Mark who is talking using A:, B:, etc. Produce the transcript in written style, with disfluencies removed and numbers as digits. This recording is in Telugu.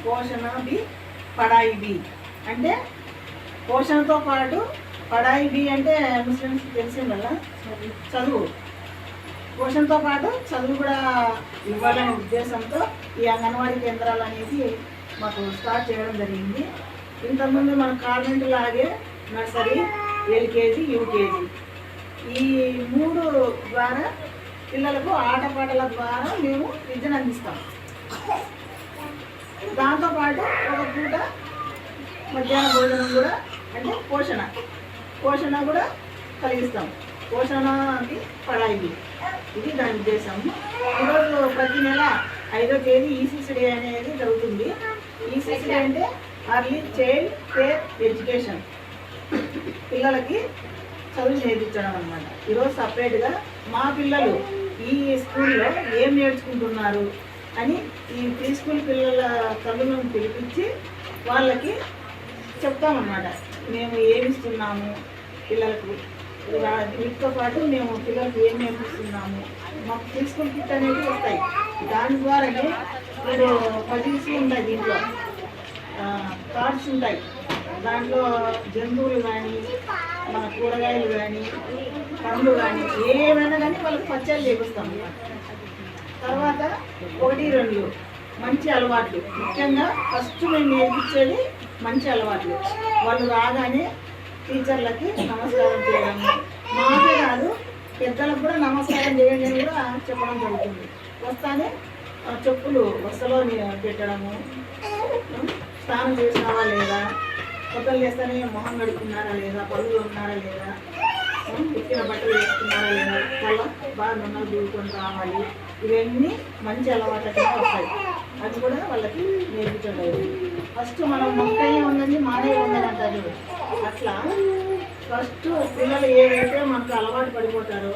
A: పోషణ బి పడాయి బి అంటే పోషణతో పాటు పడాయి బి అంటే ముస్లిమ్స్ తెలిసింది కదా చదువు. పోషణతో పాటు చదువు కూడా ఇవ్వాలనే ఉద్దేశంతో ఈ అంగన్వాడీ కేంద్రాలు అనేది మాకు స్టార్ట్ చేయడం జరిగింది. ఇంతకుముందు మన కాన్వెంట్ లాగే నర్సరీ, ఎల్కేజీ, యూకేజీ ఈ 3 ద్వారా పిల్లలకు ఆటపాటల ద్వారా మేము విద్యను అందిస్తాం. దాంతోపాటు ఒక పూట మధ్యాహ్న భోజనం కూడా అంటే పోషణ కూడా కలిగిస్తాం. పోషణకి పడాయి ఇది దాని ఉద్దేశం. ఈరోజు ప్రతి నెల 5వ తేదీ ఈసీసీ డే అనేది జరుగుతుంది. ఈసీసీ డే అంటే అర్లీ చైల్డ్ కేర్ ఎడ్యుకేషన్, పిల్లలకి చదువు నేర్పించడం అన్నమాట. ఈరోజు సపరేట్గా మా పిల్లలు ఈ స్కూల్లో ఏం నేర్చుకుంటున్నారు అని ఈ ప్రీ స్కూల్ పిల్లల తల్లులను పిలిపించి వాళ్ళకి చెప్తామన్నమాట. మేము ఏమి ఇస్తున్నాము పిల్లలకు, వీటితో పాటు మేము పిల్లలకు ఏం నేర్పిస్తున్నాము. మాకు ప్రీ స్కూల్ కిట్ అనేవి వస్తాయి. దాని ద్వారానే ఇప్పుడు పజిల్స్ ఉంటాయి, దీంట్లో కార్డ్స్ ఉంటాయి. దాంట్లో జంతువులు కానీ మన కూరగాయలు కానీ పండ్లు కానీ ఏమైనా కానీ వాళ్ళకి పచ్చళ్ళు చేపిస్తాము. తర్వాత 1-2 మంచి అలవాట్లు, ముఖ్యంగా ఫస్ట్ మేము నేర్పించేది మంచి అలవాట్లు. వాళ్ళు రాగానే టీచర్లకి నమస్కారం చేయడము, మాకే కాదు పెద్దలకు కూడా నమస్కారం చేయండి అని కూడా చెప్పడం జరుగుతుంది. వస్తానే చెప్పులు వరుసలో పెట్టడము, స్నానం చేసినావా లేదా, కొత్తలు చేస్తానే మొహం కడుక్కున్నారా లేదా, పళ్ళు ఉన్నారా లేదా, ఉక్కిన బట్టలు వేసుకున్నారా లేదా, వాళ్ళ బాగా నన్నలు దూరుకొని రావాలి. ఇవన్నీ మంచి అలవాట్ల కింద వస్తాయి. అది కూడా వాళ్ళకి నేర్పించలేదు. ఫస్ట్ మనం మొక్కయ్య ఉందని మానయ్య ఉందని అంటారు. అట్లా ఫస్ట్ పిల్లలు ఏవైతే మనకు అలవాటు పడిపోతారో